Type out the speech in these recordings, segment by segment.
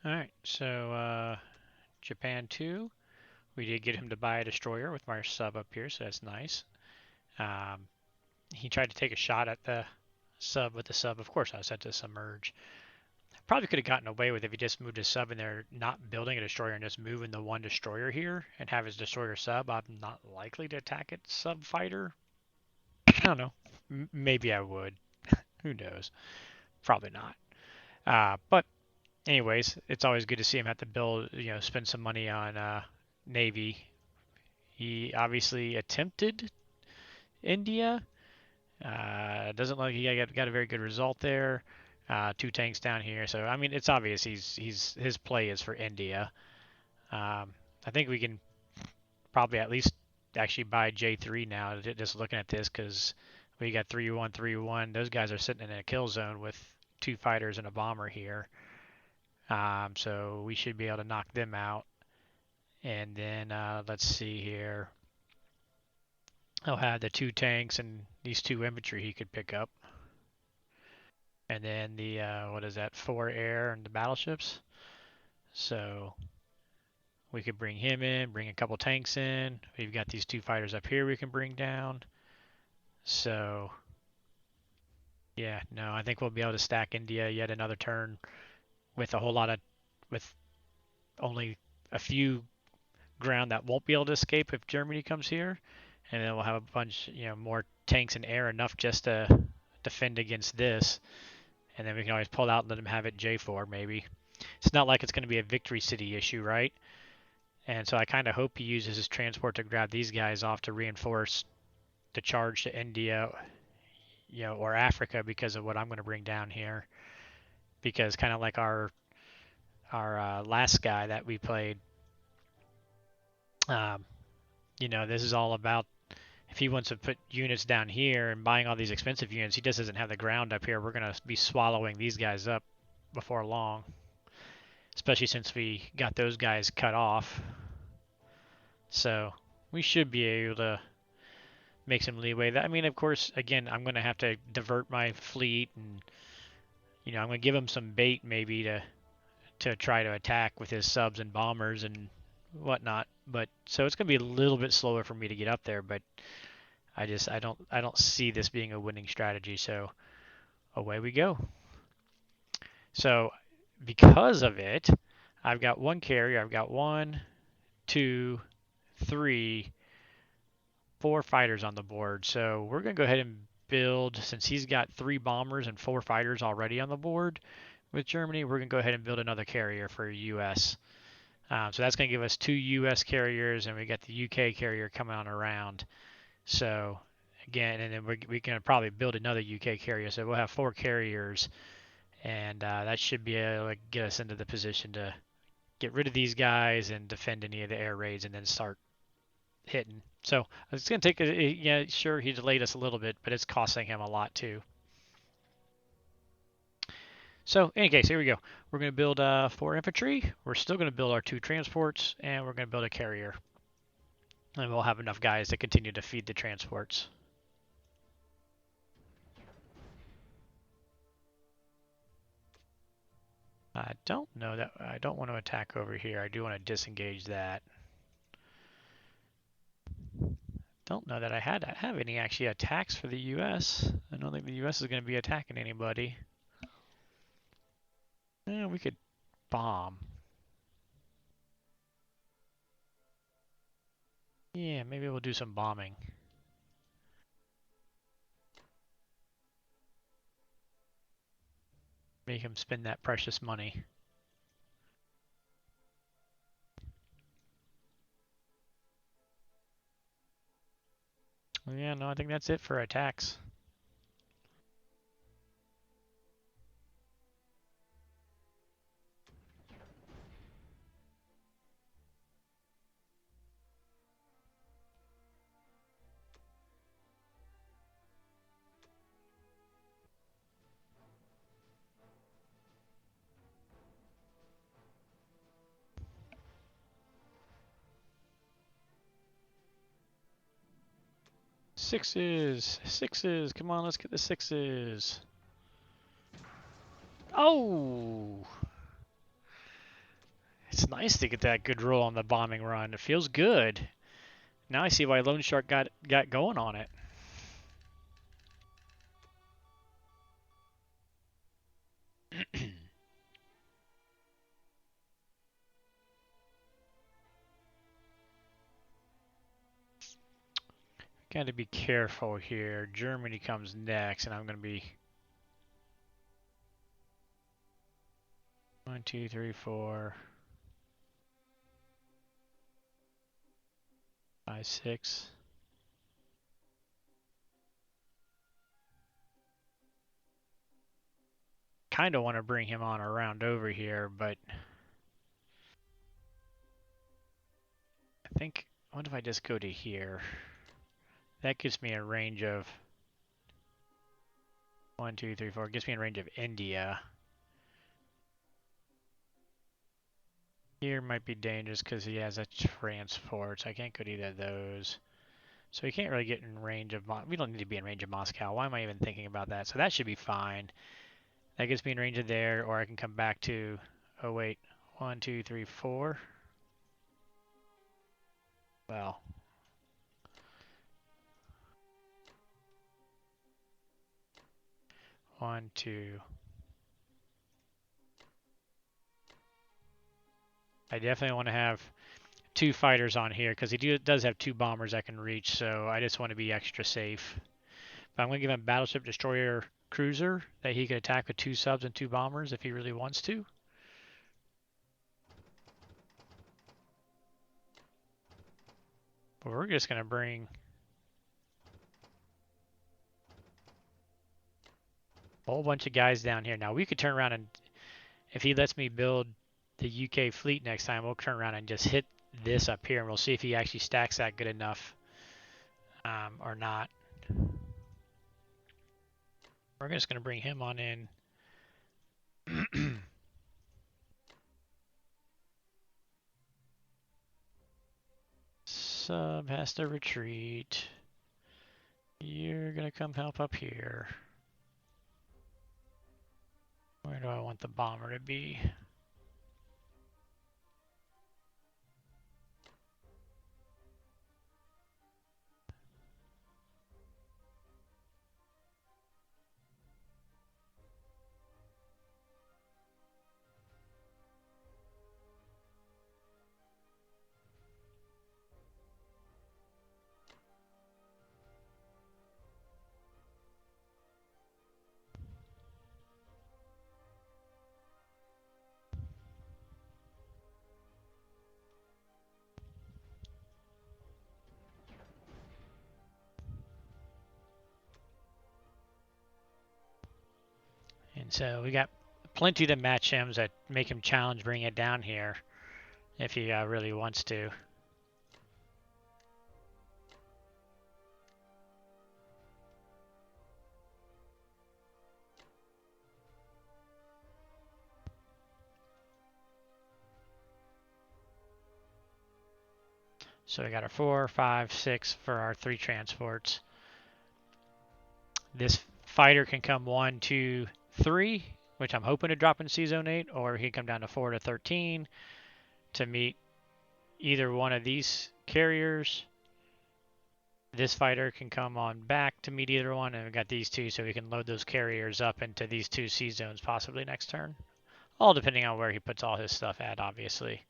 Alright, so Japan 2, we did get him to buy a destroyer with my sub up here, so that's nice. Um, he tried to take a shot at the sub with the sub. Of course, I was set to submerge. Probably could have gotten away with if he just moved his sub in there, not building a destroyer and just moving the one destroyer here and have his destroyer sub. I'm not likely to attack it sub fighter. I don't know. Maybe I would. Who knows? Probably not. But anyways, it's always good to see him have to build, spend some money on Navy. He obviously attempted India. Doesn't look like he got a very good result there. 2 tanks down here, so I mean it's obvious his play is for India. I think we can probably at least actually buy J3 now. Just looking at this, because we got 3-1, 3-1. Those guys are sitting in a kill zone with 2 fighters and a bomber here. So we should be able to knock them out. And then let's see here. He'll have the 2 tanks and these 2 infantry he could pick up. And then the, what is that, 4 air and the battleships. So we could bring him in, bring a couple tanks in. We've got these 2 fighters up here we can bring down. So, yeah, no, I think we'll be able to stack India yet another turn with with only a few ground that won't be able to escape if Germany comes here. And then we'll have a bunch, more tanks and air, enough just to defend against this. And then we can always pull out and let them have it J4 maybe. It's not like it's going to be a victory city issue, right? And so I kind of hope he uses his transport to grab these guys off to reinforce the charge to India, or Africa, because of what I'm going to bring down here. Because kind of like our last guy that we played, this is all about, if he wants to put units down here and buying all these expensive units, he just doesn't have the ground up here. We're going to be swallowing these guys up before long, especially since we got those guys cut off. So we should be able to make some leeway. I mean, of course, again, I'm going to have to divert my fleet, and I'm going to give him some bait maybe to try to attack with his subs and bombers and whatnot. But so it's going to be a little bit slower for me to get up there, but I don't see this being a winning strategy. So away we go. So because of it, I've got 1 carrier. I've got 1, 2, 3, 4 fighters on the board. So we're going to go ahead and build, since he's got 3 bombers and 4 fighters already on the board with Germany, we're going to go ahead and build another carrier for US. So that's going to give us 2 US carriers, and we got the UK carrier coming on around. So again, and then we can probably build another UK carrier. So we'll have 4 carriers, and that should be able to get us into the position to get rid of these guys and defend any of the air raids, and then start hitting. So it's going to take, sure, he delayed us a little bit, but it's costing him a lot too. So in any case, here we go. We're going to build 4 infantry. We're still going to build our 2 transports, and we're going to build a carrier. And we'll have enough guys to continue to feed the transports. I don't know that I don't want to attack over here. I do want to disengage that. Don't know that I have any actually attacks for the U.S. I don't think the U.S. is going to be attacking anybody. Yeah, we could bomb. Yeah, maybe we'll do some bombing. Make him spend that precious money. Yeah, no, I think that's it for attacks. Sixes! Sixes! Come on, let's get the 6s. Oh! It's nice to get that good roll on the bombing run. It feels good. Now I see why Lone Shark got going on it. Got to be careful here. Germany comes next, and I'm going to be 1, 2, 3, 4, 5, 6. Kind of want to bring him on around over here, but I think, what if I just go to here? That gives me a range of 1, 2, 3, 4. It gives me a range of India. Here might be dangerous because he has a transport, so I can't go to either of those. So we can't really get in range of, we don't need to be in range of Moscow. Why am I even thinking about that? So that should be fine. That gets me in range of there, or I can come back to, oh wait, 1, 2, 3, 4. Well, one, two. I definitely want to have 2 fighters on here because he does have 2 bombers I can reach, so I just want to be extra safe. But I'm going to give him battleship, destroyer, cruiser that he can attack with 2 subs and 2 bombers if he really wants to. But we're just going to bring a whole bunch of guys down here. Now we could turn around and, if he lets me build the UK fleet next time, we'll turn around and just hit this up here, and we'll see if he actually stacks that good enough or not. We're just going to bring him on in. Sub has to retreat. You're going to come help up here. Where do I want the bomber to be? And so we got plenty to match him that make him challenge bringing it down here if he really wants to. So we got our 4, 5, 6 for our 3 transports. This fighter can come 1, 2, 3, which I'm hoping to drop in C-Zone 8, or he can come down to 4 to 13 to meet either one of these carriers. This fighter can come on back to meet either one, and we've got these 2, so we can load those carriers up into these 2 C-Zones possibly next turn. All depending on where he puts all his stuff at, obviously.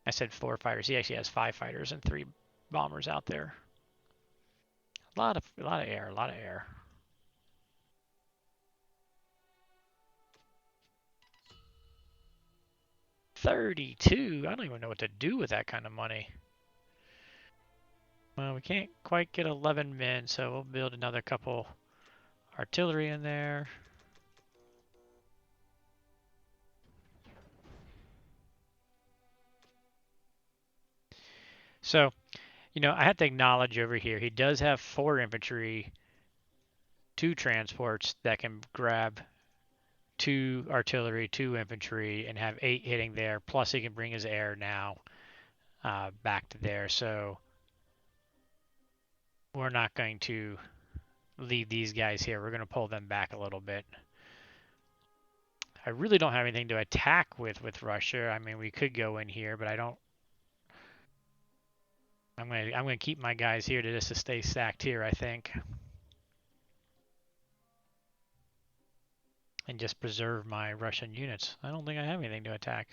I said 4 fighters. He actually has 5 fighters and 3 bombers out there. A lot of air, a lot of air. $32. I don't even know what to do with that kind of money. Well, we can't quite get 11 men, so we'll build another couple artillery in there. So, you know, I have to acknowledge over here, he does have 4 infantry, 2 transports that can grab 2 artillery, 2 infantry, and have 8 hitting there. Plus, he can bring his air now back to there. So we're not going to leave these guys here. We're going to pull them back a little bit. I really don't have anything to attack with Russia. I mean, we could go in here, but I don't. I'm gonna keep my guys here to just to stay stacked here, I think, and just preserve my Russian units. I don't think I have anything to attack.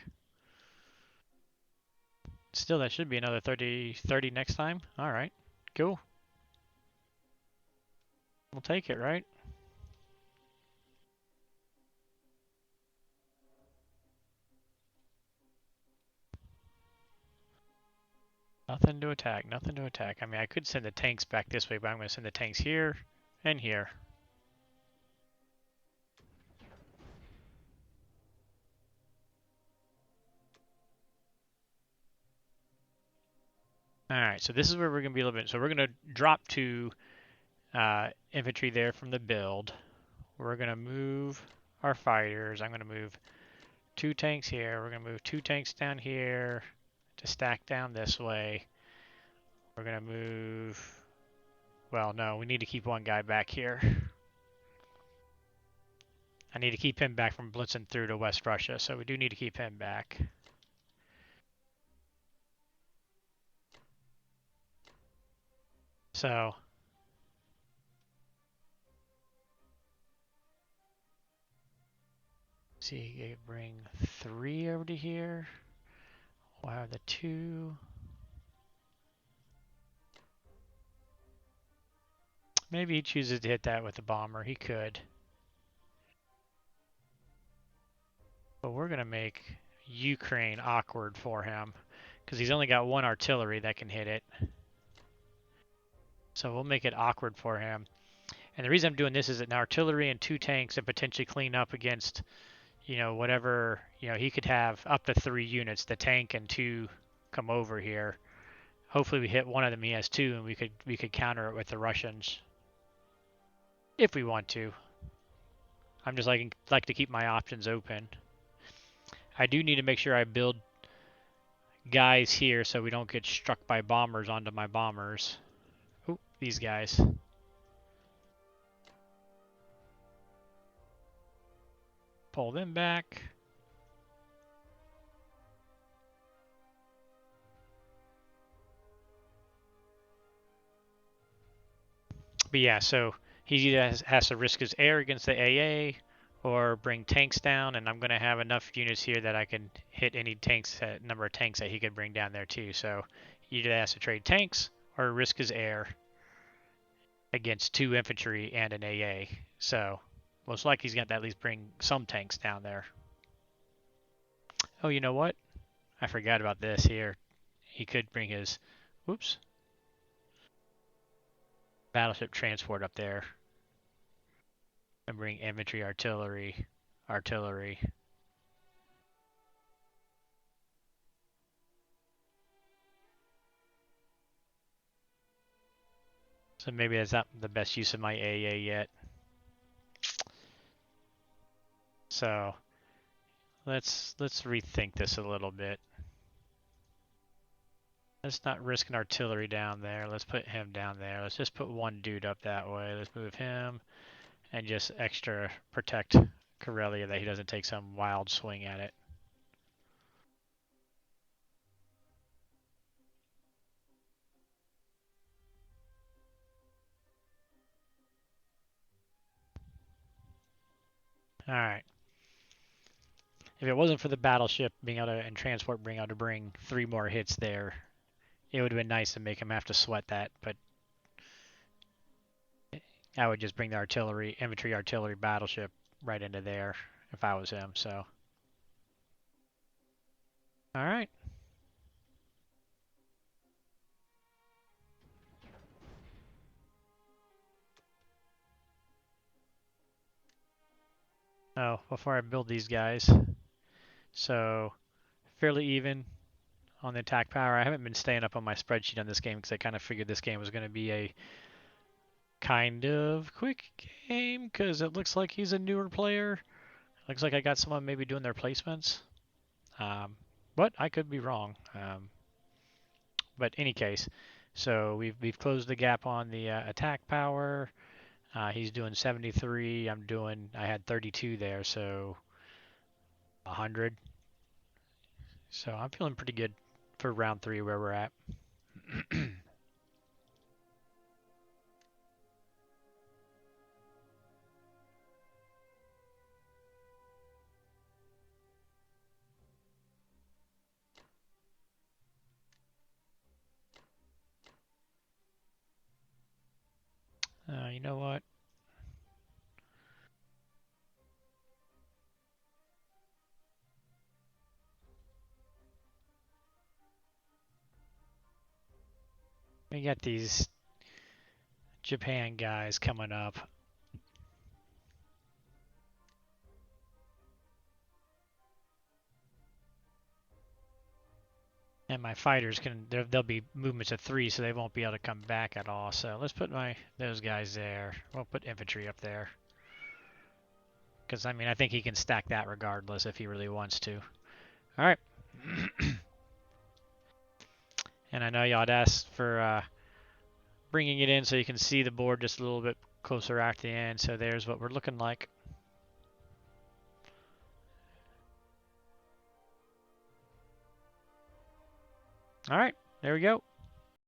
Still, that should be another 30 next time. All right, cool. We'll take it, right? Nothing to attack, nothing to attack. I mean, I could send the tanks back this way, but I'm going to send the tanks here and here. All right, so this is where we're going to be a little bit. So we're going to drop to infantry there from the build. We're going to move our fighters. I'm going to move 2 tanks here. We're going to move 2 tanks down here to stack down this way. We're going to move... Well, no, we need to keep one guy back here. I need to keep him back from blitzing through to West Russia, so we do need to keep him back. So... see, you bring 3 over to here. We'll have the 2. Maybe he chooses to hit that with the bomber. He could. But we're going to make Ukraine awkward for him because he's only got 1 artillery that can hit it. So we'll make it awkward for him. And the reason I'm doing this is that an artillery and 2 tanks and potentially clean up against, you know, whatever, you know, he could have up to 3 units. The tank and 2 come over here. Hopefully we hit one of them. He has 2, and we could counter it with the Russians if we want to. I'm just like to keep my options open. I do need to make sure I build guys here so we don't get struck by bombers onto my bombers. Oh, these guys. Pull them back. But yeah, so he either has to risk his air against the AA or bring tanks down, and I'm going to have enough units here that I can hit any tanks, number of tanks that he could bring down there too. So he either has to trade tanks or risk his air against 2 infantry and an AA. So most likely he's got to at least bring some tanks down there. Oh, you know what? I forgot about this here. He could bring his, whoops, battleship transport up there and bring infantry, artillery. So maybe that's not the best use of my AA yet. So let's rethink this a little bit. Let's not risk an artillery down there. Let's put him down there. Let's just put 1 dude up that way. Let's move him and just extra protect Karelia that he doesn't take some wild swing at it. All right. If it wasn't for the battleship being able to, and transport being able to bring 3 more hits there, it would have been nice to make him have to sweat that, but I would just bring the infantry artillery battleship right into there if I was him, so. All right. Oh, before I build these guys. So, fairly even on the attack power. I haven't been staying up on my spreadsheet on this game because I kind of figured this game was going to be a kind of quick game because it looks like he's a newer player. Looks like I got someone maybe doing their placements. But I could be wrong. But any case, so we've closed the gap on the attack power. He's doing 73. I had 32 there, so 100. So I'm feeling pretty good for round 3 where we're at. You know what? We got these Japan guys coming up. And my fighters they'll be movements of 3, so they won't be able to come back at all. So let's put those guys there. We'll put infantry up there. Because, I mean, I think he can stack that regardless if he really wants to. All right. And I know y'all had asked for bringing it in so you can see the board just a little bit closer at the end. So there's what we're looking like. All right, there we go.